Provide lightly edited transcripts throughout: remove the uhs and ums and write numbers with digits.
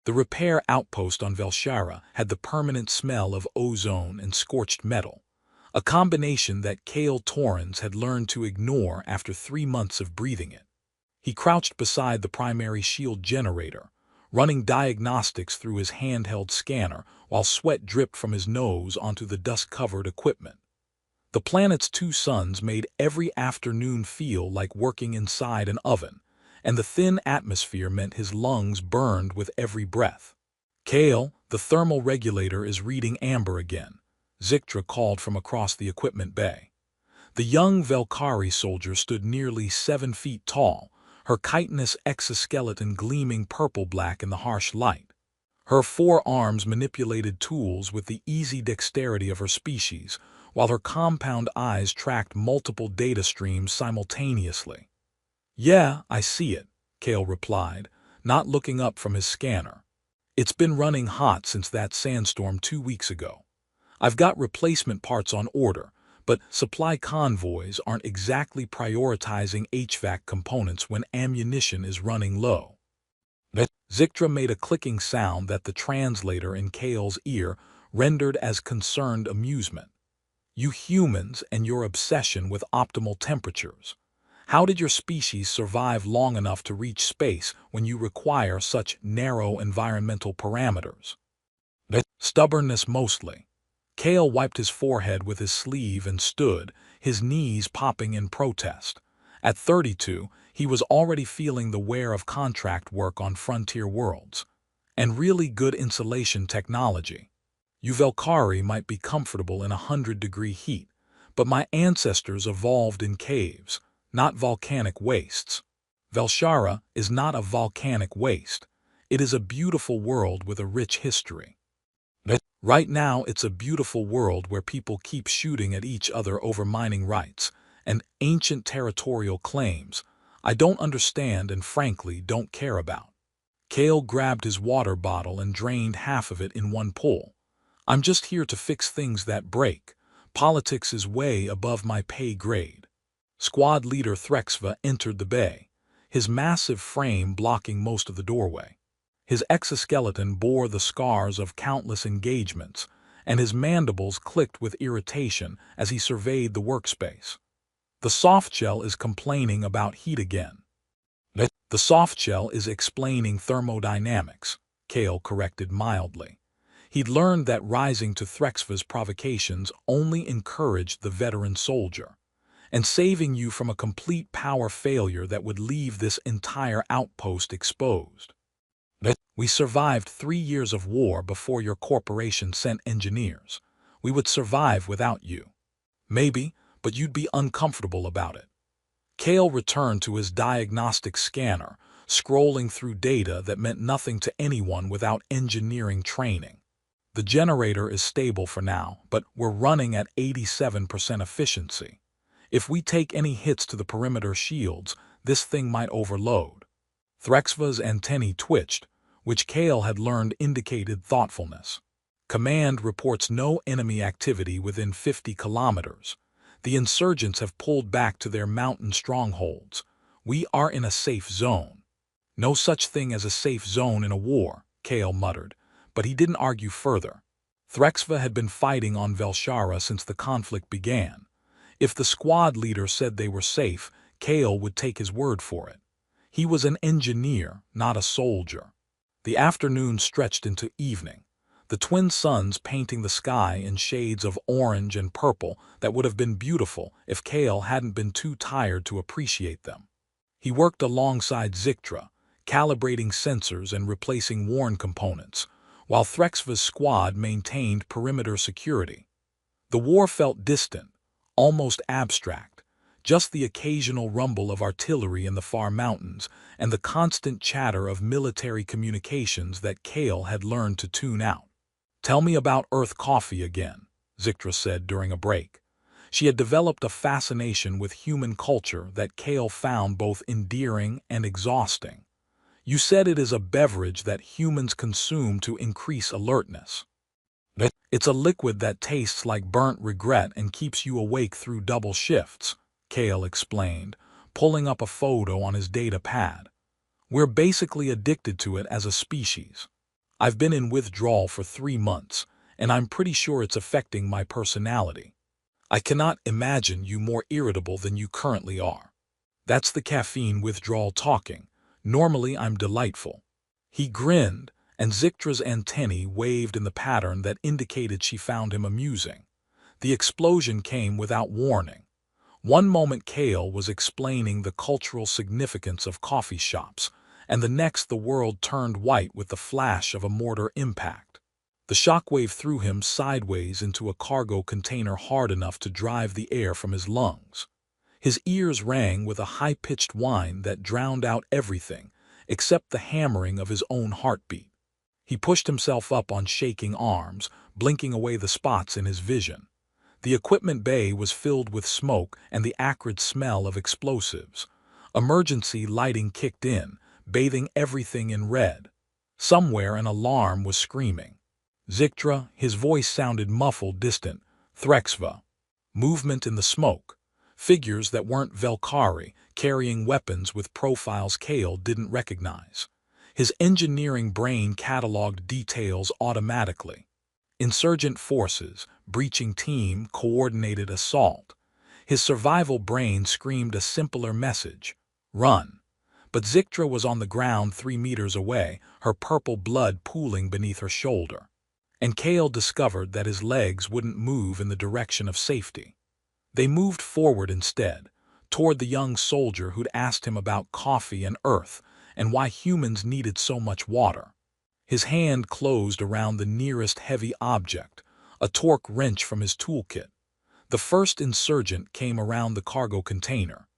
The repair outpost on Velshara had the permanent smell of ozone and scorched metal, a combination that Kale Torrens had learned to ignore after 3 months of breathing it. He crouched beside the primary shield generator, running diagnostics through his handheld scanner while sweat dripped from his nose onto the dust-covered equipment. The planet's 2 suns made every afternoon feel like working inside an oven, and the thin atmosphere meant his lungs burned with every breath. "Kale, the thermal regulator is reading amber again," Zictra called from across the equipment bay. The young Velkari soldier stood nearly 7 feet tall, her chitinous exoskeleton gleaming purple-black in the harsh light. Her 4 arms manipulated tools with the easy dexterity of her species, while her compound eyes tracked multiple data streams simultaneously. "Yeah, I see it," Kale replied, not looking up from his scanner. "It's been running hot since that sandstorm 2 weeks ago. I've got replacement parts on order, but supply convoys aren't exactly prioritizing HVAC components when ammunition is running low." Zictra made a clicking sound that the translator in Kale's ear rendered as concerned amusement. "You humans and your obsession with optimal temperatures. How did your species survive long enough to reach space when you require such narrow environmental parameters?" "Stubbornness mostly." Kale wiped his forehead with his sleeve and stood, his knees popping in protest. At 32, he was already feeling the wear of contract work on frontier worlds. And really good insulation technology. "You Velkari might be comfortable in 100-degree heat, but my ancestors evolved in caves, not volcanic wastes. Velshara is not a volcanic waste. It is a beautiful world with a rich history. Right now it's a beautiful world where people keep shooting at each other over mining rights and ancient territorial claims I don't understand and frankly don't care about." Kale grabbed his water bottle and drained half of it in one pull. "I'm just here to fix things that break. Politics is way above my pay grade." Squad leader Threxva entered the bay, his massive frame blocking most of the doorway. His exoskeleton bore the scars of countless engagements, and his mandibles clicked with irritation as he surveyed the workspace. "The softshell is complaining about heat again." "The softshell is explaining thermodynamics," Kale corrected mildly. He'd learned that rising to Threxva's provocations only encouraged the veteran soldier, and saving you from a complete power failure that would leave this entire outpost exposed. "We survived 3 years of war before your corporation sent engineers. We would survive without you." "Maybe, but you'd be uncomfortable about it." Kale returned to his diagnostic scanner, scrolling through data that meant nothing to anyone without engineering training. "The generator is stable for now, but we're running at 87% efficiency. If we take any hits to the perimeter shields, this thing might overload." Threxva's antennae twitched, which Kale had learned indicated thoughtfulness. "Command reports no enemy activity within 50 kilometers. The insurgents have pulled back to their mountain strongholds. We are in a safe zone." "No such thing as a safe zone in a war," Kale muttered, but he didn't argue further. Threxva had been fighting on Velshara since the conflict began. If the squad leader said they were safe, Kale would take his word for it. He was an engineer, not a soldier. The afternoon stretched into evening, the twin suns painting the sky in shades of orange and purple that would have been beautiful if Kale hadn't been too tired to appreciate them. He worked alongside Zictra, calibrating sensors and replacing worn components, while Threxva's squad maintained perimeter security. The war felt distant, almost abstract, just the occasional rumble of artillery in the far mountains and the constant chatter of military communications that Kale had learned to tune out. "Tell me about Earth coffee again," Zictra said during a break. She had developed a fascination with human culture that Kale found both endearing and exhausting. "You said it is a beverage that humans consume to increase alertness." "It's a liquid that tastes like burnt regret and keeps you awake through double shifts," Kale explained, pulling up a photo on his data pad. "We're basically addicted to it as a species." I've been in withdrawal for 3 months, and I'm pretty sure it's affecting my personality. I cannot imagine you more irritable than you currently are. That's the caffeine withdrawal talking. Normally I'm delightful. He grinned, and Zictra's antennae waved in the pattern that indicated she found him amusing. The explosion came without warning. One moment Kale was explaining the cultural significance of coffee shops, and the next the world turned white with the flash of a mortar impact. The shockwave threw him sideways into a cargo container hard enough to drive the air from his lungs. His ears rang with a high-pitched whine that drowned out everything except the hammering of his own heartbeat. He pushed himself up on shaking arms, blinking away the spots in his vision. The equipment bay was filled with smoke and the acrid smell of explosives. Emergency lighting kicked in, bathing everything in red. Somewhere an alarm was screaming. Zictra, his voice sounded muffled, distant. Threxva. Movement in the smoke. Figures that weren't Velkari, carrying weapons with profiles Kale didn't recognize. His engineering brain cataloged details automatically. Insurgent forces, breaching team, coordinated assault. His survival brain screamed a simpler message: run. But Zictra was on the ground 3 meters away, her purple blood pooling beneath her shoulder. And Kale discovered that his legs wouldn't move in the direction of safety. They moved forward instead, toward the young soldier who'd asked him about coffee and Earth and why humans needed so much water. His hand closed around the nearest heavy object, a torque wrench from his toolkit. The first insurgent came around the cargo container.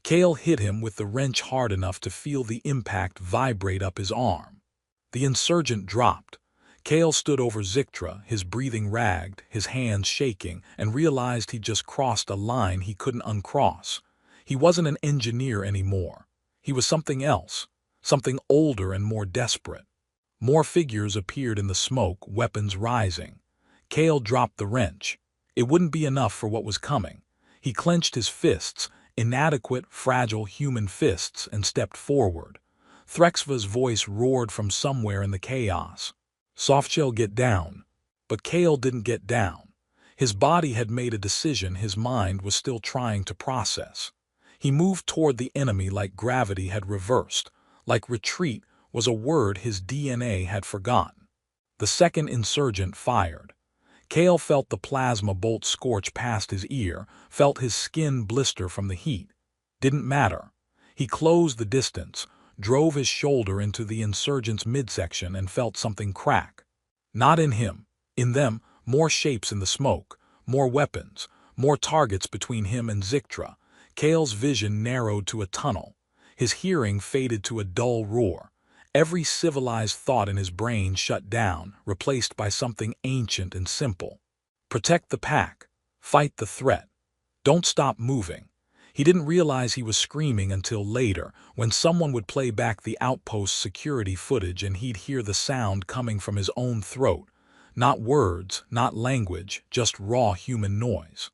Kale hit him with the wrench hard enough to feel the impact vibrate up his arm. The insurgent dropped. Kale stood over Zictra, his breathing ragged, his hands shaking, and realized he'd just crossed a line he couldn't uncross. He wasn't an engineer anymore. He was something else, something older and more desperate. More figures appeared in the smoke, weapons rising. Kale dropped the wrench. It wouldn't be enough for what was coming. He clenched his fists, inadequate, fragile human fists, and stepped forward. Threxva's voice roared from somewhere in the chaos. Softshell, get down. But Kale didn't get down. His body had made a decision his mind was still trying to process. He moved toward the enemy like gravity had reversed, like retreat was a word his DNA had forgotten. The second insurgent fired. Kale felt the plasma bolt scorch past his ear, felt his skin blister from the heat. Didn't matter. He closed the distance, drove his shoulder into the insurgent's midsection and felt something crack. Not in him. In them, more shapes in the smoke, more weapons, more targets between him and Zictra. Kale's vision narrowed to a tunnel. His hearing faded to a dull roar. Every civilized thought in his brain shut down, replaced by something ancient and simple. Protect the pack. Fight the threat. Don't stop moving. He didn't realize he was screaming until later, when someone would play back the outpost's security footage and he'd hear the sound coming from his own throat. Not words, not language, just raw human noise.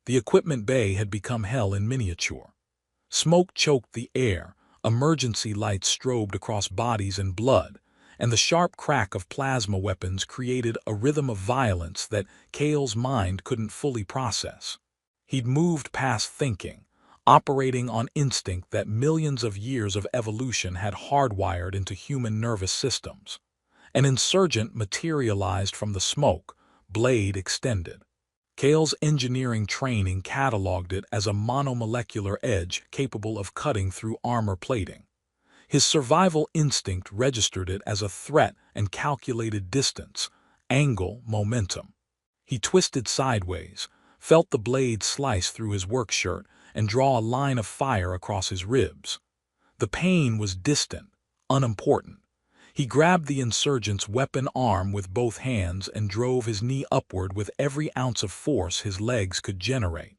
The equipment bay had become hell in miniature. Smoke choked the air, emergency lights strobed across bodies and blood, and the sharp crack of plasma weapons created a rhythm of violence that Kale's mind couldn't fully process. He'd moved past thinking, operating on instinct that millions of years of evolution had hardwired into human nervous systems. An insurgent materialized from the smoke, blade extended. Kale's engineering training cataloged it as a monomolecular edge capable of cutting through armor plating. His survival instinct registered it as a threat and calculated distance, angle, momentum. He twisted sideways, felt the blade slice through his work shirt and draw a line of fire across his ribs. The pain was distant, unimportant. He grabbed the insurgent's weapon arm with both hands and drove his knee upward with every ounce of force his legs could generate.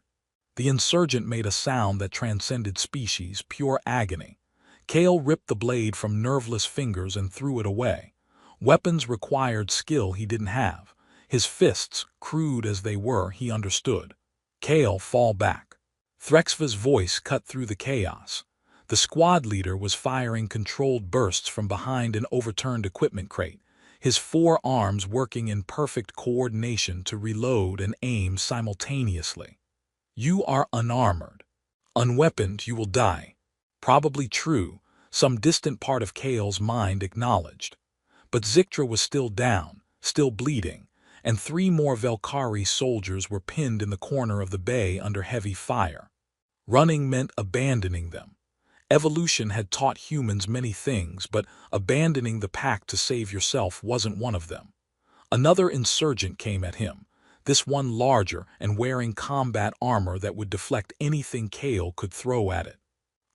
The insurgent made a sound that transcended species, pure agony. Kale ripped the blade from nerveless fingers and threw it away. Weapons required skill he didn't have. His fists, crude as they were, he understood. Kale, fall back. Threxva's voice cut through the chaos. The squad leader was firing controlled bursts from behind an overturned equipment crate. his 4 arms working in perfect coordination to reload and aim simultaneously. "You are unarmored. Unweaponed, you will die." Probably true, some distant part of Kale's mind acknowledged. But Zictra was still down, still bleeding, and 3 more Velkari soldiers were pinned in the corner of the bay under heavy fire. Running meant abandoning them. Evolution had taught humans many things, but abandoning the pack to save yourself wasn't one of them. Another insurgent came at him, this one larger and wearing combat armor that would deflect anything Kale could throw at it.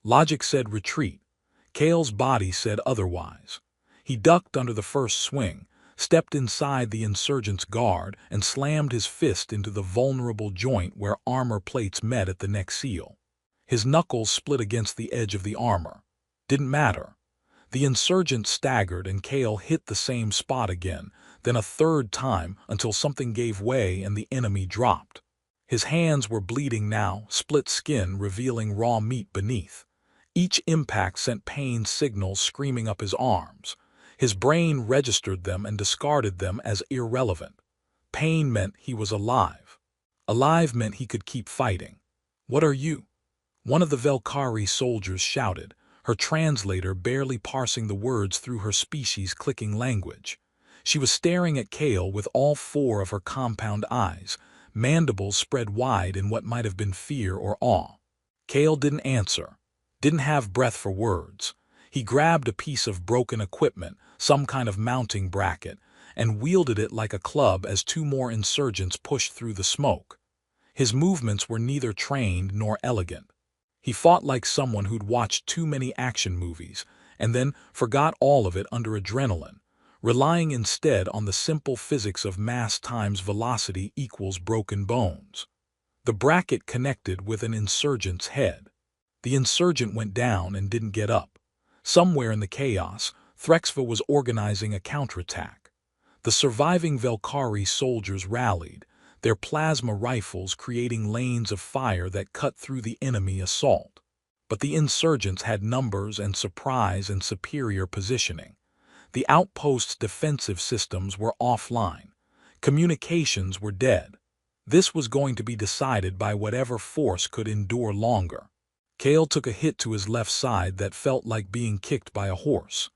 Logic said retreat. Kale's body said otherwise. He ducked under the first swing, stepped inside the insurgent's guard, and slammed his fist into the vulnerable joint where armor plates met at the neck seal. His knuckles split against the edge of the armor. Didn't matter. The insurgent staggered and Kale hit the same spot again, then a 3rd time until something gave way and the enemy dropped. His hands were bleeding now, split skin revealing raw meat beneath. Each impact sent pain signals screaming up his arms. His brain registered them and discarded them as irrelevant. Pain meant he was alive. Alive meant he could keep fighting. "What are you?" One of the Velkari soldiers shouted, her translator barely parsing the words through her species' clicking language. She was staring at Kale with all 4 of her compound eyes, mandibles spread wide in what might have been fear or awe. Kale didn't answer, didn't have breath for words. He grabbed a piece of broken equipment, some kind of mounting bracket, and wielded it like a club as 2 more insurgents pushed through the smoke. His movements were neither trained nor elegant. He fought like someone who'd watched too many action movies, and then forgot all of it under adrenaline, relying instead on the simple physics of mass times velocity equals broken bones. The bracket connected with an insurgent's head. The insurgent went down and didn't get up. Somewhere in the chaos, Threxva was organizing a counterattack. The surviving Velkari soldiers rallied, their plasma rifles creating lanes of fire that cut through the enemy assault. But the insurgents had numbers and surprise and superior positioning. The outpost's defensive systems were offline. Communications were dead. This was going to be decided by whatever force could endure longer. Kale took a hit to his left side that felt like being kicked by a horse.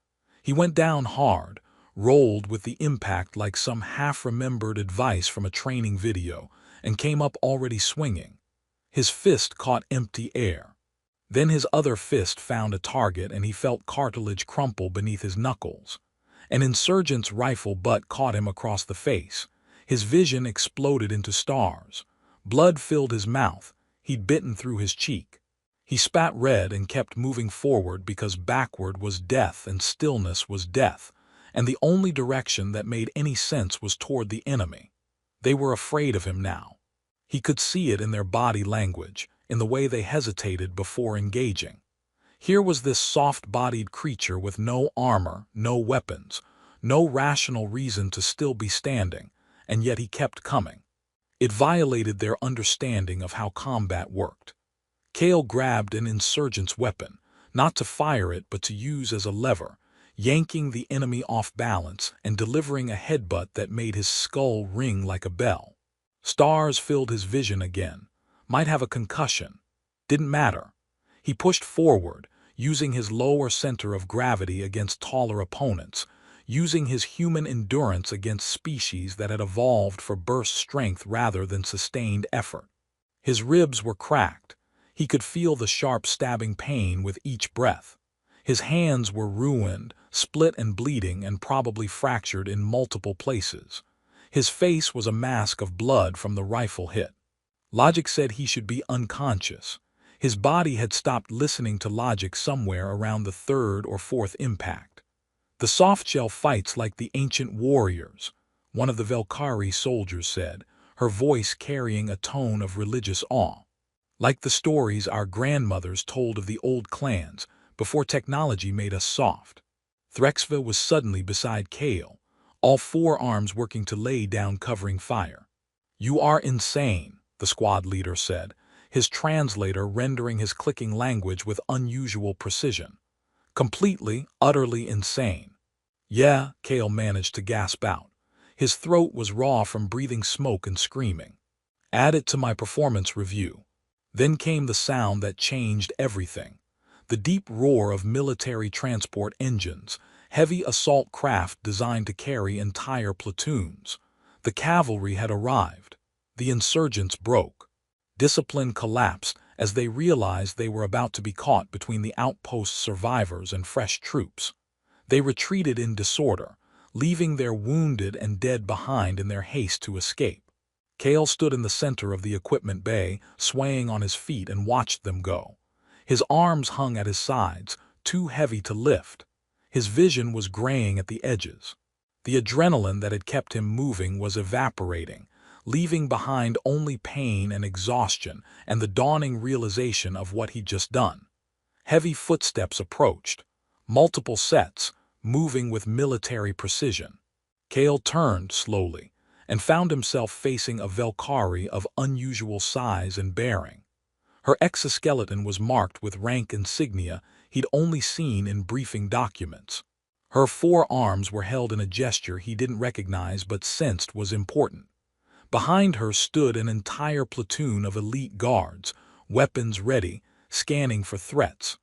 He went down hard, rolled with the impact like some half-remembered advice from a training video, and came up already swinging. His fist caught empty air. Then his other fist found a target and he felt cartilage crumple beneath his knuckles. An insurgent's rifle butt caught him across the face. His vision exploded into stars. Blood filled his mouth. He'd bitten through his cheek. He spat red and kept moving forward because backward was death and stillness was death, and the only direction that made any sense was toward the enemy. They were afraid of him now. He could see it in their body language, in the way they hesitated before engaging. Here was this soft-bodied creature with no armor, no weapons, no rational reason to still be standing, and yet he kept coming. It violated their understanding of how combat worked. Kale grabbed an insurgent's weapon, not to fire it but to use as a lever, yanking the enemy off balance and delivering a headbutt that made his skull ring like a bell. Stars filled his vision again. Might have a concussion. Didn't matter. He pushed forward, using his lower center of gravity against taller opponents, using his human endurance against species that had evolved for burst strength rather than sustained effort. His ribs were cracked. He could feel the sharp stabbing pain with each breath. His hands were ruined, split and bleeding, and probably fractured in multiple places. His face was a mask of blood from the rifle hit. Logic said he should be unconscious. His body had stopped listening to logic somewhere around the 3rd or 4th impact. "The softshell fights like the ancient warriors," one of the Velkari soldiers said, her voice carrying a tone of religious awe. "Like the stories our grandmothers told of the old clans, before technology made us soft." Threxva was suddenly beside Kale, all 4 arms working to lay down covering fire. "You are insane," the squad leader said, his translator rendering his clicking language with unusual precision. "Completely, utterly insane." Yeah, Kale managed to gasp out. His throat was raw from breathing smoke and screaming. Add it to my performance review. Then came the sound that changed everything. The deep roar of military transport engines, heavy assault craft designed to carry entire platoons. The cavalry had arrived. The insurgents broke. Discipline collapsed as they realized they were about to be caught between the outpost survivors and fresh troops. They retreated in disorder, leaving their wounded and dead behind in their haste to escape. Kale stood in the center of the equipment bay, swaying on his feet, and watched them go. His arms hung at his sides, too heavy to lift. His vision was graying at the edges. The adrenaline that had kept him moving was evaporating, leaving behind only pain and exhaustion and the dawning realization of what he'd just done. Heavy footsteps approached. Multiple sets, moving with military precision. Kale turned slowly and found himself facing a Valkyrie of unusual size and bearing. Her exoskeleton was marked with rank insignia he'd only seen in briefing documents. Her 4 arms were held in a gesture he didn't recognize but sensed was important. Behind her stood an entire platoon of elite guards, weapons ready, scanning for threats.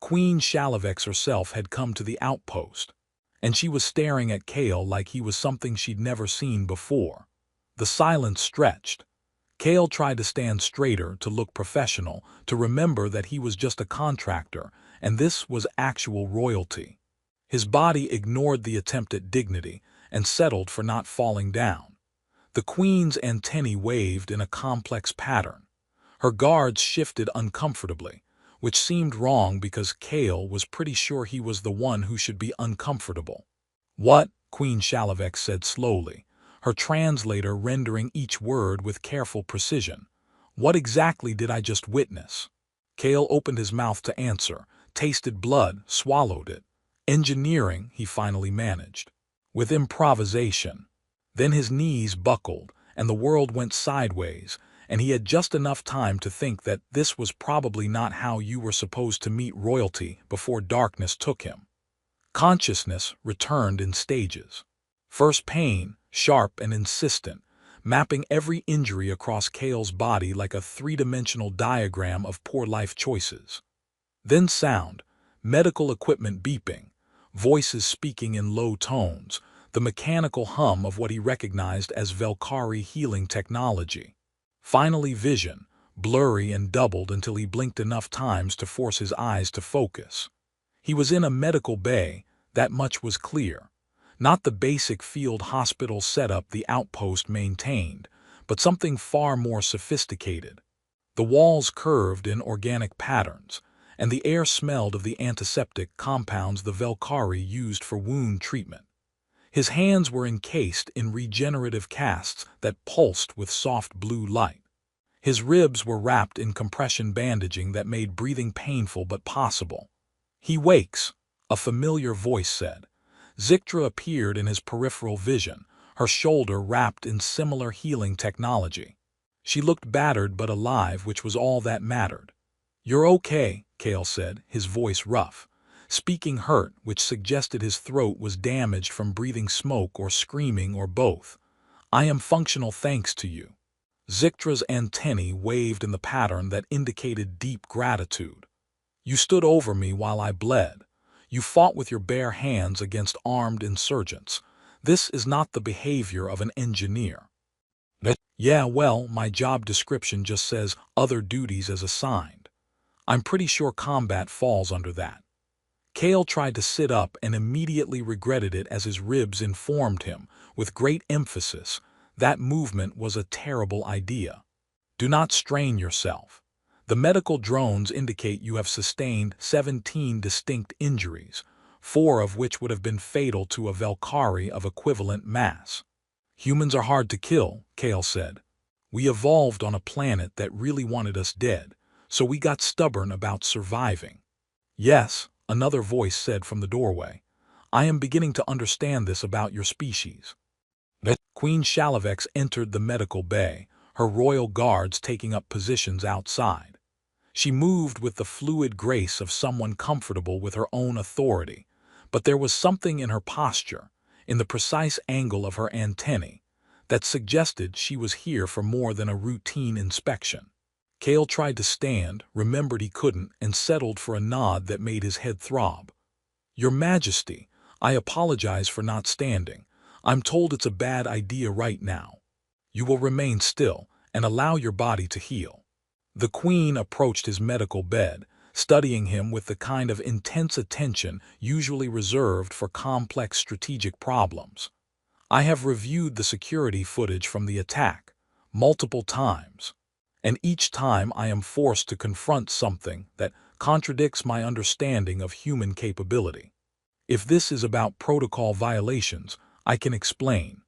Queen Shalavex herself had come to the outpost, and she was staring at Kale like he was something she'd never seen before. The silence stretched. Kale tried to stand straighter, to look professional, to remember that he was just a contractor, and this was actual royalty. His body ignored the attempt at dignity and settled for not falling down. The queen's antennae waved in a complex pattern. Her guards shifted uncomfortably, which seemed wrong because Kale was pretty sure he was the one who should be uncomfortable. "What?" Queen Shalavex said slowly, her translator rendering each word with careful precision. "What exactly did I just witness?" Kale opened his mouth to answer, tasted blood, swallowed it. "Engineering," he finally managed. "With improvisation." Then his knees buckled, and the world went sideways, and he had just enough time to think that this was probably not how you were supposed to meet royalty before darkness took him. Consciousness returned in stages. First pain, sharp and insistent, mapping every injury across Kale's body like a 3-dimensional diagram of poor life choices. Then sound, medical equipment beeping, voices speaking in low tones, the mechanical hum of what he recognized as Valkyrie healing technology. Finally vision, blurry and doubled until he blinked enough times to force his eyes to focus. He was in a medical bay, that much was clear. Not the basic field hospital setup the outpost maintained, but something far more sophisticated. The walls curved in organic patterns, and the air smelled of the antiseptic compounds the Valkyrie used for wound treatment. His hands were encased in regenerative casts that pulsed with soft blue light. His ribs were wrapped in compression bandaging that made breathing painful but possible. "He wakes," a familiar voice said. Zictra appeared in his peripheral vision, her shoulder wrapped in similar healing technology. She looked battered but alive, which was all that mattered. "You're okay," Kale said, his voice rough, speaking hurt, which suggested his throat was damaged from breathing smoke or screaming or both. "I am functional thanks to you." Zictra's antennae waved in the pattern that indicated deep gratitude. "You stood over me while I bled. You fought with your bare hands against armed insurgents. This is not the behavior of an engineer." "Yeah, well, my job description just says other duties as assigned. I'm pretty sure combat falls under that." Kale tried to sit up and immediately regretted it as his ribs informed him, with great emphasis, that movement was a terrible idea. "Do not strain yourself. The medical drones indicate you have sustained 17 distinct injuries, 4 of which would have been fatal to a Valkyrie of equivalent mass." "Humans are hard to kill," Kale said. "We evolved on a planet that really wanted us dead, so we got stubborn about surviving." "Yes," another voice said from the doorway. "I am beginning to understand this about your species." Queen Shalavex entered the medical bay, her royal guards taking up positions outside. She moved with the fluid grace of someone comfortable with her own authority, But there was something in her posture, in the precise angle of her antennae, that suggested she was here for more than a routine inspection. Kale tried to stand, remembered he couldn't, and settled for a nod that made his head throb. "Your Majesty, I apologize for not standing. I'm told it's a bad idea right now. You will remain still and allow your body to heal." The Queen approached his medical bed, studying him with the kind of intense attention usually reserved for complex strategic problems. "I have reviewed the security footage from the attack multiple times, and each time I am forced to confront something that contradicts my understanding of human capability. If this is about protocol violations, I can explain.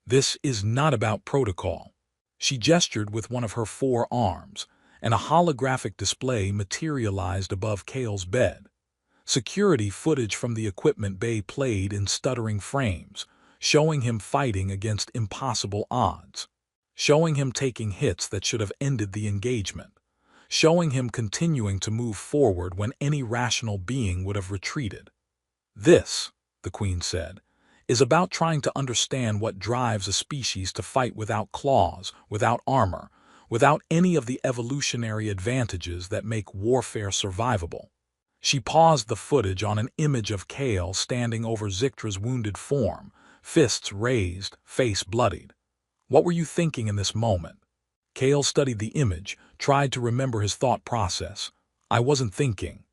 This is not about protocol." She gestured with one of her 4 arms, and a holographic display materialized above Kale's bed. Security footage from the equipment bay played in stuttering frames, showing him fighting against impossible odds, showing him taking hits that should have ended the engagement, showing him continuing to move forward when any rational being would have retreated. "This," the Queen said, "is about trying to understand what drives a species to fight without claws, without armor, without any of the evolutionary advantages that make warfare survivable." She paused the footage on an image of Kale standing over Zictra's wounded form, fists raised, face bloodied. "What were you thinking in this moment?" Kale studied the image, tried to remember his thought process. "I wasn't thinking."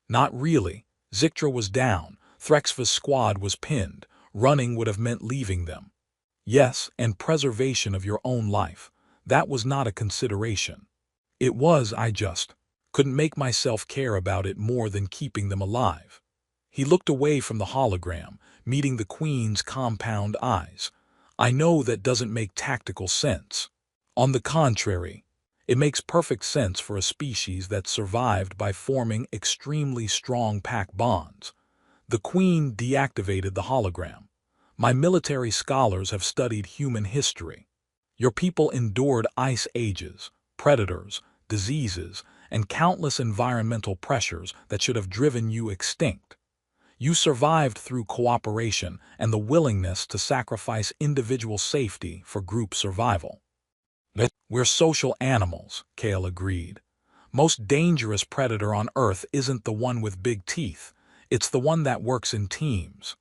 "Not really. Zictra was down. Threxva's squad was pinned. Running would have meant leaving them." "Yes, and preservation of your own life. That was not a consideration." "It was, I just couldn't make myself care about it more than keeping them alive." He looked away from the hologram, meeting the Queen's compound eyes. "I know that doesn't make tactical sense. On the contrary, it makes perfect sense for a species that survived by forming extremely strong pack bonds." The Queen deactivated the hologram. "My military scholars have studied human history. Your people endured ice ages, predators, diseases, and countless environmental pressures that should have driven you extinct. You survived through cooperation and the willingness to sacrifice individual safety for group survival." "We're social animals," Kale agreed. "Most dangerous predator on Earth isn't the one with big teeth. It's the one that works in teams."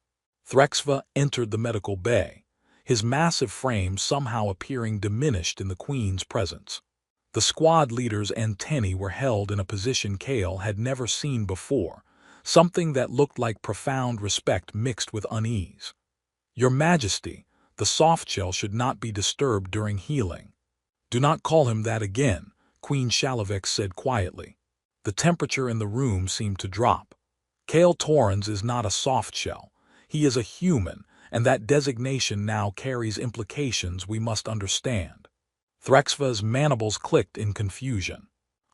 Threxva entered the medical bay, his massive frame somehow appearing diminished in the Queen's presence. The squad leader's antennae were held in a position Kale had never seen before, something that looked like profound respect mixed with unease. "Your Majesty, the softshell should not be disturbed during healing." "Do not call him that again," Queen Shalavek said quietly. The temperature in the room seemed to drop. "Kale Torrens is not a softshell. He is a human, and that designation now carries implications we must understand." Threxva's mandibles clicked in confusion.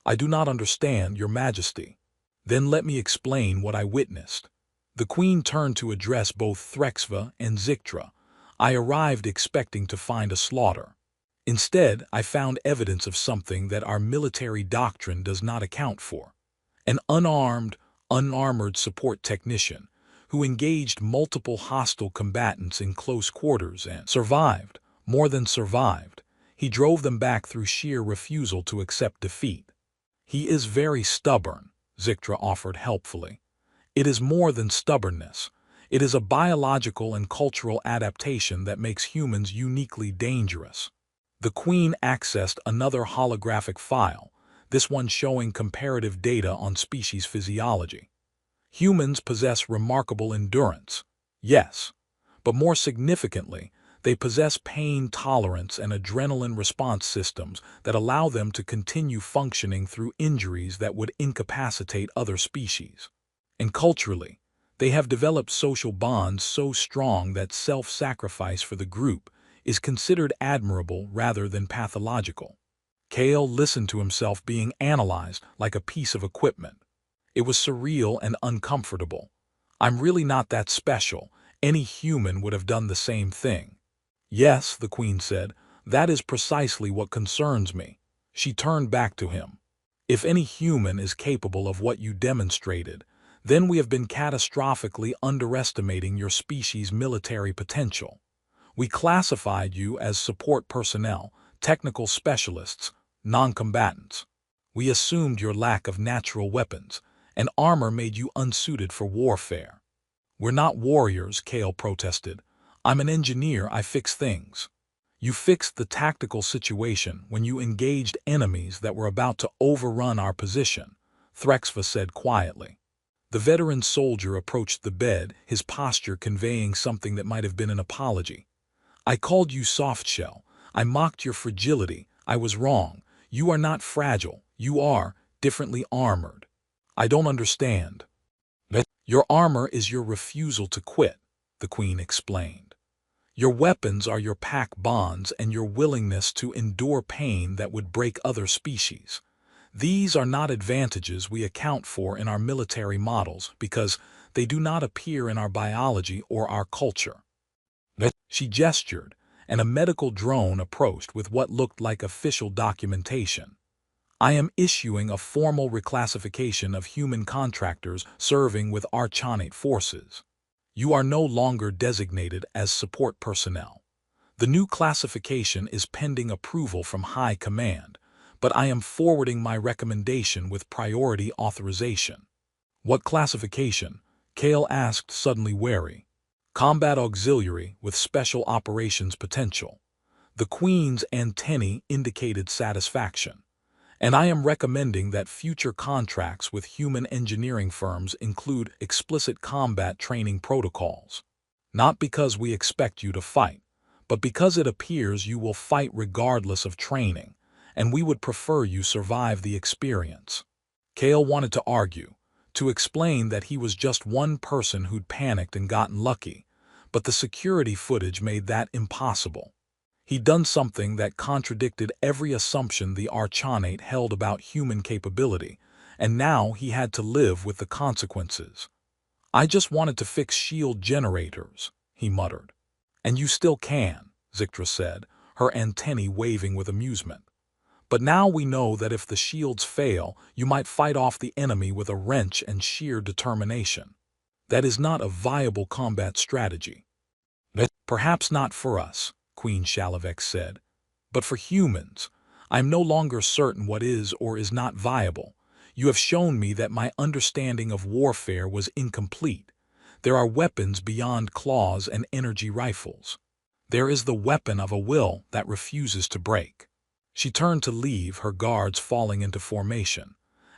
"I do not understand, Your Majesty." "Then let me explain what I witnessed." The Queen turned to address both Threxva and Zictra. "I arrived expecting to find a slaughter. Instead, I found evidence of something that our military doctrine does not account for. An unarmored support technician who engaged multiple hostile combatants in close quarters and survived, more than survived. He drove them back through sheer refusal to accept defeat." "He is very stubborn," Zictra offered helpfully. "It is more than stubbornness. It is a biological and cultural adaptation that makes humans uniquely dangerous." The Queen accessed another holographic file, this one showing comparative data on species physiology. "Humans possess remarkable endurance, yes, but more significantly, they possess pain tolerance and adrenaline response systems that allow them to continue functioning through injuries that would incapacitate other species. And culturally, they have developed social bonds so strong that self-sacrifice for the group is considered admirable rather than pathological." Kale listened to himself being analyzed like a piece of equipment. It was surreal and uncomfortable. "I'm really not that special. Any human would have done the same thing." "Yes," the Queen said, "that is precisely what concerns me." She turned back to him. "If any human is capable of what you demonstrated, then we have been catastrophically underestimating your species' military potential. We classified you as support personnel, technical specialists, non-combatants. We assumed your lack of natural weapons, and armor made you unsuited for warfare. We're not warriors, Kale protested. I'm an engineer, I fix things. You fixed the tactical situation when you engaged enemies that were about to overrun our position, Threxva said quietly. The veteran soldier approached the bed, his posture conveying something that might have been an apology. I called you softshell. I mocked your fragility. I was wrong. You are not fragile. You are differently armored. I don't understand. Your armor is your refusal to quit, the Queen explained. Your weapons are your pack bonds and your willingness to endure pain that would break other species. These are not advantages we account for in our military models because they do not appear in our biology or our culture. She gestured, and a medical drone approached with what looked like official documentation. I am issuing a formal reclassification of human contractors serving with Archonate forces. You are no longer designated as support personnel. The new classification is pending approval from High Command, but I am forwarding my recommendation with priority authorization. What classification? Kale asked, suddenly wary. Combat Auxiliary with Special Operations Potential. The Queen's antennae indicated satisfaction. And I am recommending that future contracts with human engineering firms include explicit combat training protocols. Not because we expect you to fight, but because it appears you will fight regardless of training, and we would prefer you survive the experience. Kale wanted to argue, to explain that he was just one person who'd panicked and gotten lucky, but the security footage made that impossible. He'd done something that contradicted every assumption the Archonate held about human capability, and now he had to live with the consequences. I just wanted to fix shield generators, he muttered. And you still can, Zictra said, her antennae waving with amusement. But now we know that if the shields fail, you might fight off the enemy with a wrench and sheer determination. That is not a viable combat strategy. Perhaps not for us, Queen Shalavek said. But for humans, I am no longer certain what is or is not viable. You have shown me that my understanding of warfare was incomplete. There are weapons beyond claws and energy rifles. There is the weapon of a will that refuses to break. She turned to leave, her guards falling into formation.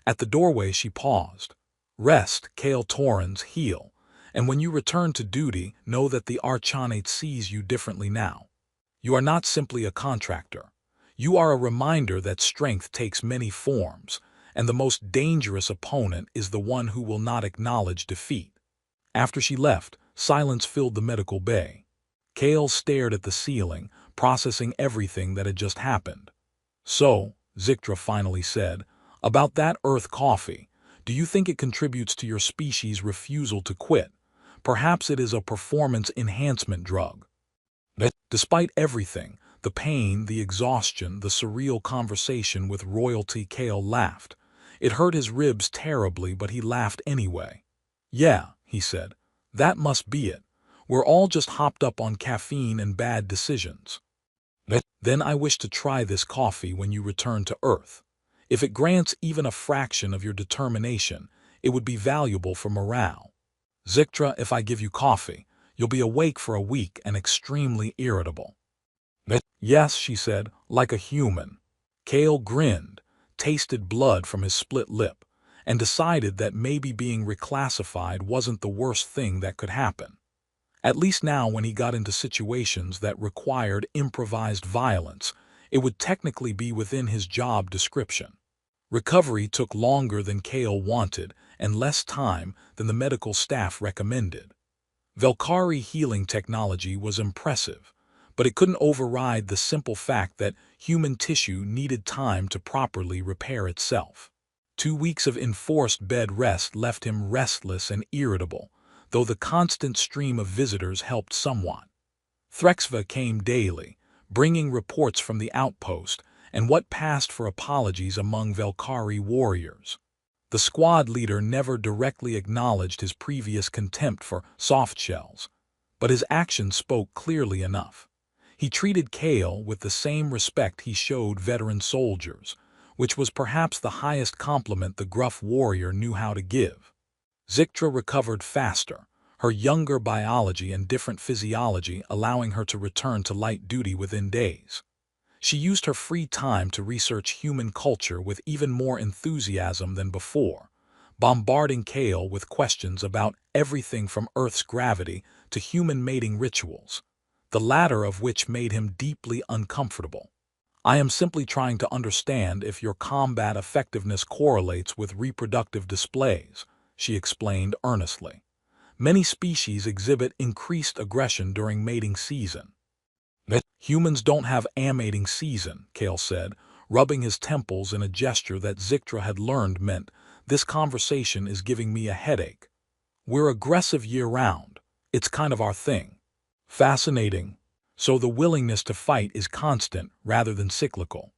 At the doorway she paused. Rest, Kale Torrens, heal, and when you return to duty, know that the Archonate sees you differently now. You are not simply a contractor. You are a reminder that strength takes many forms, and the most dangerous opponent is the one who will not acknowledge defeat. After she left, silence filled the medical bay. Kale stared at the ceiling, processing everything that had just happened. So, Zictra finally said, about that Earth coffee, do you think it contributes to your species' refusal to quit? Perhaps it is a performance enhancement drug. Despite everything, the pain, the exhaustion, the surreal conversation with royalty, Kale laughed. It hurt his ribs terribly, but he laughed anyway. Yeah, he said, that must be it. We're all just hopped up on caffeine and bad decisions. Then I wish to try this coffee when you return to Earth. If it grants even a fraction of your determination, it would be valuable for morale. Zictra, if I give you coffee, you'll be awake for a week and extremely irritable. Yes, she said, like a human. Kale grinned, tasted blood from his split lip, and decided that maybe being reclassified wasn't the worst thing that could happen. At least now when he got into situations that required improvised violence, it would technically be within his job description. Recovery took longer than Kale wanted and less time than the medical staff recommended. Velkari healing technology was impressive, but it couldn't override the simple fact that human tissue needed time to properly repair itself. 2 weeks of enforced bed rest left him restless and irritable, though the constant stream of visitors helped somewhat. Threxva came daily, bringing reports from the outpost and what passed for apologies among Velkari warriors. The squad leader never directly acknowledged his previous contempt for soft shells, but his actions spoke clearly enough. He treated Kale with the same respect he showed veteran soldiers, which was perhaps the highest compliment the gruff warrior knew how to give. Zictra recovered faster, her younger biology and different physiology allowing her to return to light duty within days. She used her free time to research human culture with even more enthusiasm than before, bombarding Kale with questions about everything from Earth's gravity to human mating rituals, the latter of which made him deeply uncomfortable. "I am simply trying to understand if your combat effectiveness correlates with reproductive displays," she explained earnestly. "Many species exhibit increased aggression during mating season." "Humans don't have a mating season," Kale said, rubbing his temples in a gesture that Zictra had learned meant, "This conversation is giving me a headache. We're aggressive year-round. It's kind of our thing." "Fascinating. So the willingness to fight is constant rather than cyclical.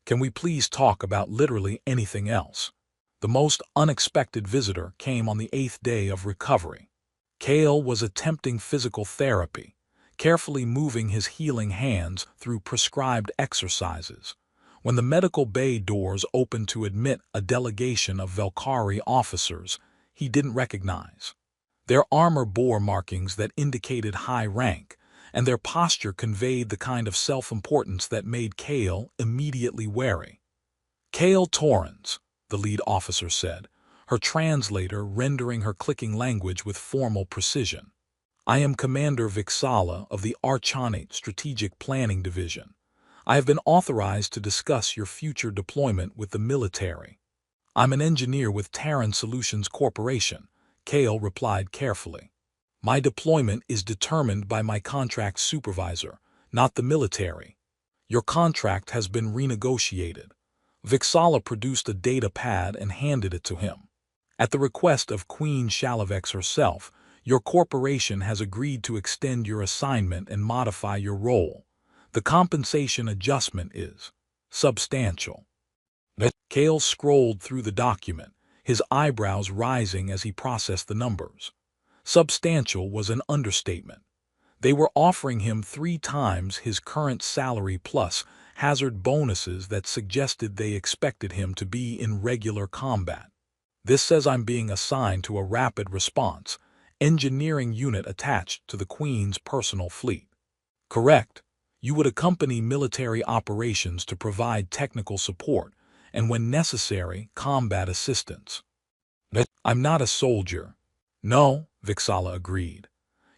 Can we please talk about literally anything else?" The most unexpected visitor came on the 8th day of recovery. Kale was attempting physical therapy, carefully moving his healing hands through prescribed exercises, when the medical bay doors opened to admit a delegation of Velkari officers he didn't recognize. Their armor bore markings that indicated high rank, and their posture conveyed the kind of self-importance that made Kale immediately wary. "Kale Torrens," the lead officer said, her translator rendering her clicking language with formal precision. "I am Commander Vixala of the Archonate Strategic Planning Division. I have been authorized to discuss your future deployment with the military." "I'm an engineer with Terran Solutions Corporation," Kale replied carefully. "My deployment is determined by my contract supervisor, not the military. Your contract has been renegotiated." Vixala produced a data pad and handed it to him. "At the request of Queen Shalavex herself, your corporation has agreed to extend your assignment and modify your role. The compensation adjustment is substantial." Kale scrolled through the document, his eyebrows rising as he processed the numbers. Substantial was an understatement. They were offering him 3 times his current salary plus hazard bonuses that suggested they expected him to be in regular combat. "This says I'm being assigned to a rapid response engineering unit attached to the Queen's personal fleet." "Correct. You would accompany military operations to provide technical support and, when necessary, combat assistance." "I'm not a soldier." "No," Vixala agreed.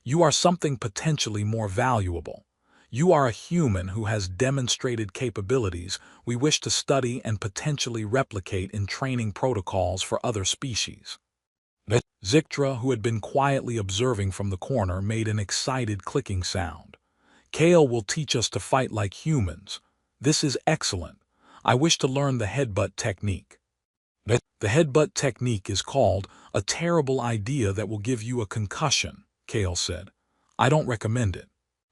"You are something potentially more valuable. You are a human who has demonstrated capabilities we wish to study and potentially replicate in training protocols for other species." Zictra, who had been quietly observing from the corner, made an excited clicking sound. "Kale will teach us to fight like humans. This is excellent. I wish to learn the headbutt technique." "The headbutt technique is called a terrible idea that will give you a concussion," Kale said. "I don't recommend it.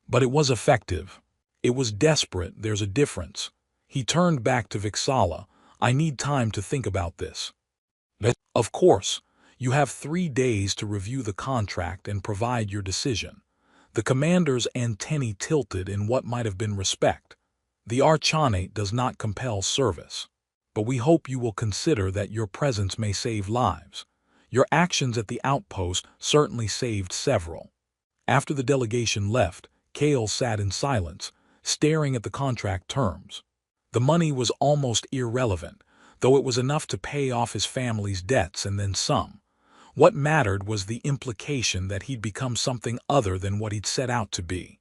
But it was effective. It was desperate, there's a difference." He turned back to Vixala. "I need time to think about this." "Of course. You have 3 days to review the contract and provide your decision." The commander's antennae tilted in what might have been respect. "The Archonate does not compel service. But we hope you will consider that your presence may save lives. Your actions at the outpost certainly saved several." After the delegation left, Kale sat in silence, staring at the contract terms. The money was almost irrelevant, though it was enough to pay off his family's debts and then some. What mattered was the implication that he'd become something other than what he'd set out to be.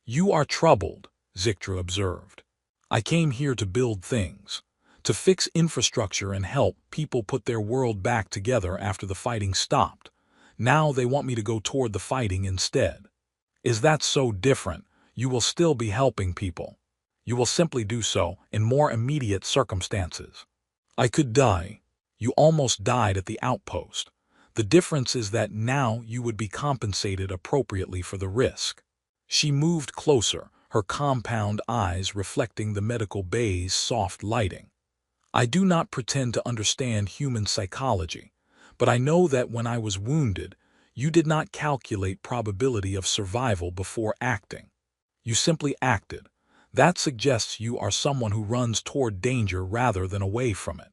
"You are troubled," Zictra observed. "I came here to build things, to fix infrastructure and help people put their world back together after the fighting stopped. Now they want me to go toward the fighting instead. Is that so different? You will still be helping people. You will simply do so in more immediate circumstances." "I could die. You almost died at the outpost. The difference is that now you would be compensated appropriately for the risk." She moved closer, her compound eyes reflecting the medical bay's soft lighting. I do not pretend to understand human psychology, but I know that when I was wounded, you did not calculate probability of survival before acting. You simply acted. That suggests you are someone who runs toward danger rather than away from it.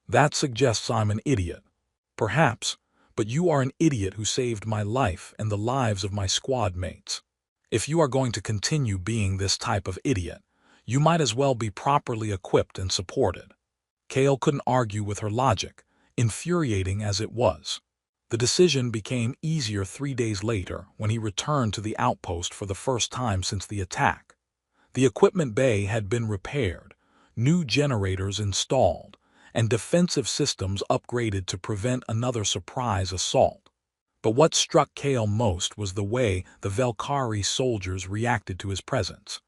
That suggests I'm an idiot. Perhaps, but you are an idiot who saved my life and the lives of my squad mates. If you are going to continue being this type of idiot, you might as well be properly equipped and supported. Kale couldn't argue with her logic, infuriating as it was. The decision became easier 3 days later when he returned to the outpost for the first time since the attack. The equipment bay had been repaired, new generators installed, and defensive systems upgraded to prevent another surprise assault. But what struck Kale most was the way the Velkari soldiers reacted to his presence.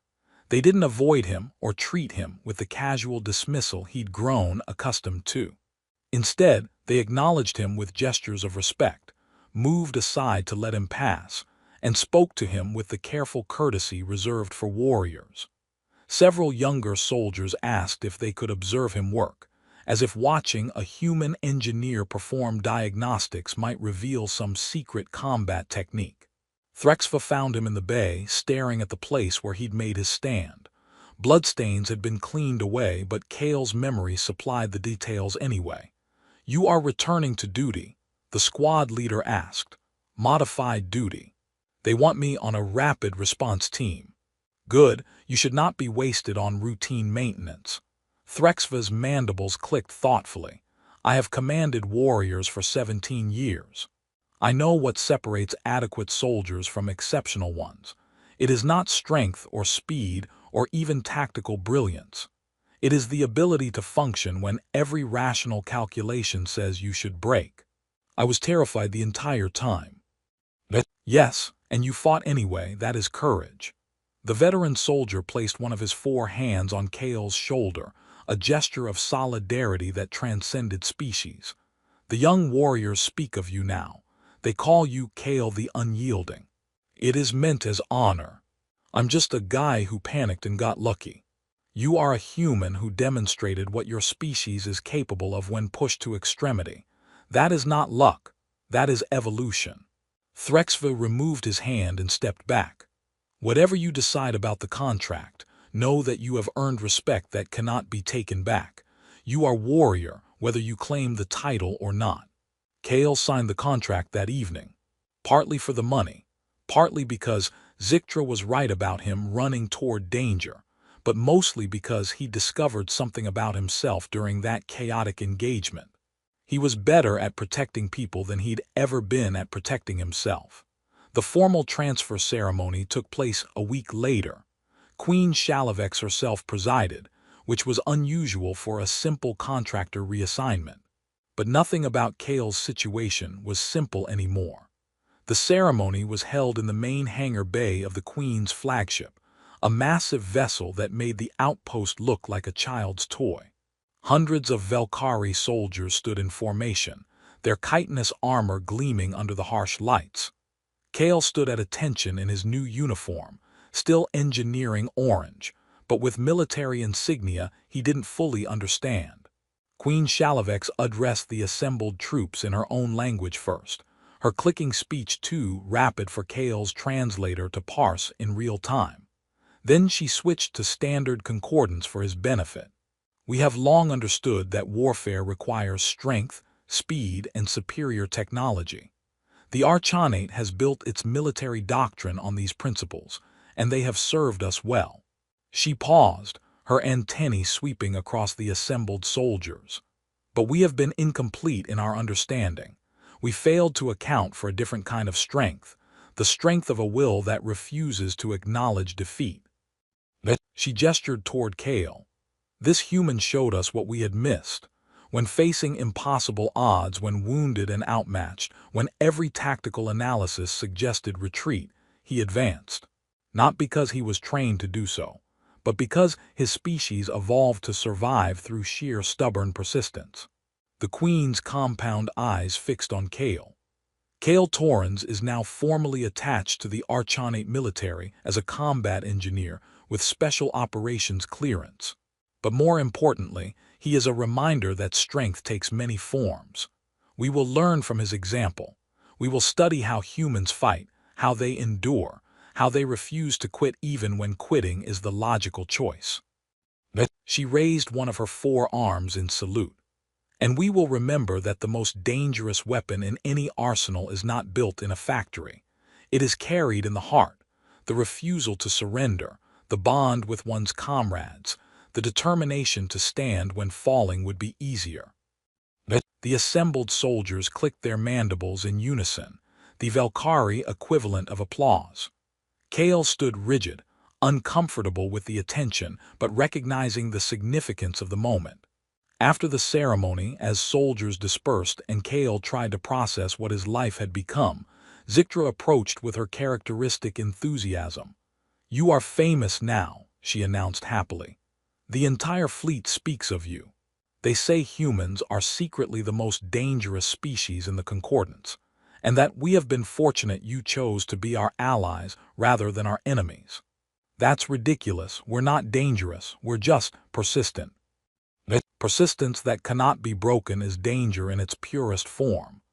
They didn't avoid him or treat him with the casual dismissal he'd grown accustomed to. Instead, they acknowledged him with gestures of respect, moved aside to let him pass, and spoke to him with the careful courtesy reserved for warriors. Several younger soldiers asked if they could observe him work, as if watching a human engineer perform diagnostics might reveal some secret combat technique. Threxva found him in the bay, staring at the place where he'd made his stand. Bloodstains had been cleaned away, but Kale's memory supplied the details anyway. "You are returning to duty?" the squad leader asked. "Modified duty. They want me on a rapid response team." "Good, you should not be wasted on routine maintenance." Threxva's mandibles clicked thoughtfully. "I have commanded warriors for 17 years. I know what separates adequate soldiers from exceptional ones. It is not strength or speed or even tactical brilliance. It is the ability to function when every rational calculation says you should break." "I was terrified the entire time." "Yes, and you fought anyway. That is courage." The veteran soldier placed one of his 4 hands on Kale's shoulder, a gesture of solidarity that transcended species. "The young warriors speak of you now. They call you Kale the Unyielding. It is meant as honor. I'm just a guy who panicked and got lucky. You are a human who demonstrated what your species is capable of when pushed to extremity. That is not luck. That is evolution." Threxva removed his hand and stepped back. "Whatever you decide about the contract, know that you have earned respect that cannot be taken back. You are warrior, whether you claim the title or not." Kale signed the contract that evening, partly for the money, partly because Zictra was right about him running toward danger, but mostly because he discovered something about himself during that chaotic engagement. He was better at protecting people than he'd ever been at protecting himself. The formal transfer ceremony took place a week later. Queen Shalavex herself presided, which was unusual for a simple contractor reassignment. But nothing about Kale's situation was simple anymore. The ceremony was held in the main hangar bay of the Queen's flagship, a massive vessel that made the outpost look like a child's toy. Hundreds of Velkari soldiers stood in formation, their chitinous armor gleaming under the harsh lights. Kale stood at attention in his new uniform, still engineering orange, but with military insignia he didn't fully understand. Queen Shalavex addressed the assembled troops in her own language first, her clicking speech too rapid for Kale's translator to parse in real time. Then she switched to standard concordance for his benefit. "We have long understood that warfare requires strength, speed, and superior technology. The Archonate has built its military doctrine on these principles, and they have served us well." She paused, her antennae sweeping across the assembled soldiers. "But we have been incomplete in our understanding. We failed to account for a different kind of strength, the strength of a will that refuses to acknowledge defeat." She gestured toward Kale. "This human showed us what we had missed. When facing impossible odds, when wounded and outmatched, when every tactical analysis suggested retreat, he advanced. Not because he was trained to do so, but because his species evolved to survive through sheer stubborn persistence." The Queen's compound eyes fixed on Kale. "Kale Torrens is now formally attached to the Archonate military as a combat engineer with special operations clearance." But more importantly, he is a reminder that strength takes many forms. We will learn from his example. We will study how humans fight, how they endure, how they refuse to quit even when quitting is the logical choice. She raised one of her forearms in salute. And we will remember that the most dangerous weapon in any arsenal is not built in a factory. It is carried in the heart, the refusal to surrender, the bond with one's comrades, the determination to stand when falling would be easier. The assembled soldiers clicked their mandibles in unison, the Valkyrie equivalent of applause. Kale stood rigid, uncomfortable with the attention, but recognizing the significance of the moment. After the ceremony, as soldiers dispersed and Kale tried to process what his life had become, Zictra approached with her characteristic enthusiasm. "You are famous now," she announced happily. "The entire fleet speaks of you. They say humans are secretly the most dangerous species in the Concordance, and that we have been fortunate you chose to be our allies rather than our enemies. That's ridiculous. We're not dangerous. We're just persistent. Persistence that cannot be broken is danger in its purest form."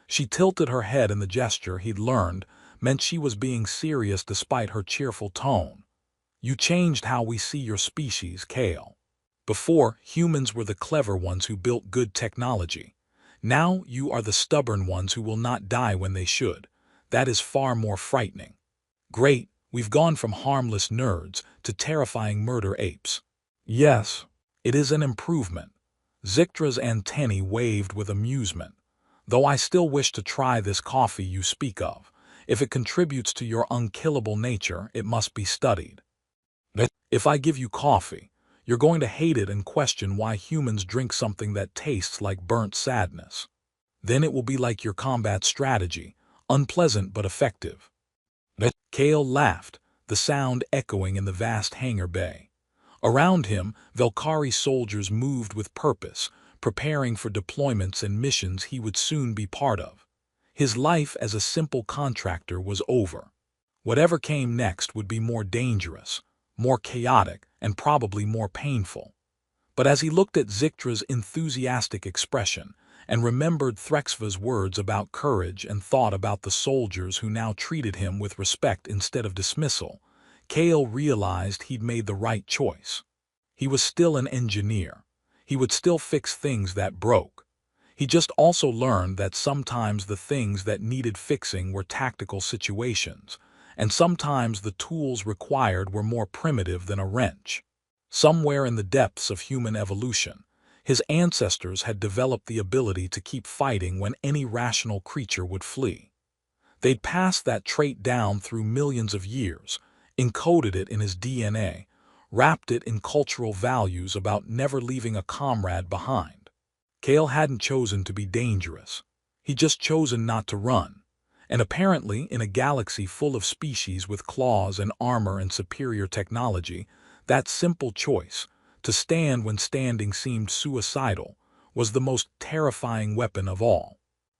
She tilted her head in the gesture he'd learned meant she was being serious despite her cheerful tone. "You changed how we see your species, Kale. Before, humans were the clever ones who built good technology. Now you are the stubborn ones who will not die when they should. That is far more frightening. Great, we've gone from harmless nerds to terrifying murder apes." "Yes, it is an improvement." Zictra's antennae waved with amusement. "Though I still wish to try this coffee you speak of. If it contributes to your unkillable nature, it must be studied." "If I give you coffee, you're going to hate it and question why humans drink something that tastes like burnt sadness. Then it will be like your combat strategy, unpleasant but effective." Kale laughed, the sound echoing in the vast hangar bay. Around him, Valkyrie soldiers moved with purpose, preparing for deployments and missions he would soon be part of. His life as a simple contractor was over. Whatever came next would be more dangerous, more chaotic, and probably more painful. But as he looked at Zictra's enthusiastic expression and remembered Threxva's words about courage and thought about the soldiers who now treated him with respect instead of dismissal, Kale realized he'd made the right choice. He was still an engineer. He would still fix things that broke. He just also learned that sometimes the things that needed fixing were tactical situations, and sometimes the tools required were more primitive than a wrench. Somewhere in the depths of human evolution, his ancestors had developed the ability to keep fighting when any rational creature would flee. They'd passed that trait down through millions of years, encoded it in his DNA, wrapped it in cultural values about never leaving a comrade behind. Kale hadn't chosen to be dangerous. He'd just chosen not to run. And apparently, in a galaxy full of species with claws and armor and superior technology, that simple choice, to stand when standing seemed suicidal, was the most terrifying weapon of all.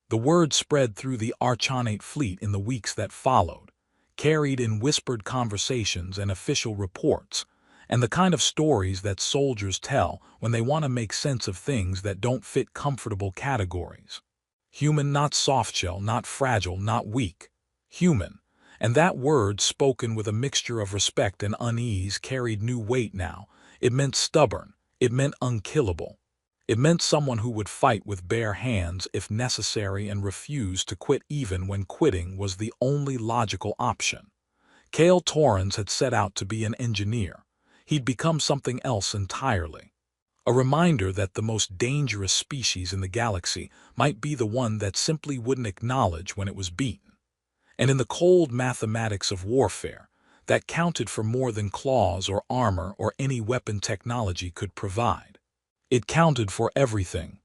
The word spread through the Archonate fleet in the weeks that followed, carried in whispered conversations and official reports, and the kind of stories that soldiers tell when they want to make sense of things that don't fit comfortable categories. Human, not softshell, not fragile, not weak. Human. And that word, spoken with a mixture of respect and unease, carried new weight now. It meant stubborn. It meant unkillable. It meant someone who would fight with bare hands if necessary and refuse to quit even when quitting was the only logical option. Kale Torrens had set out to be an engineer. He'd become something else entirely. A reminder that the most dangerous species in the galaxy might be the one that simply wouldn't acknowledge when it was beaten. And in the cold mathematics of warfare, that counted for more than claws or armor or any weapon technology could provide. It counted for everything.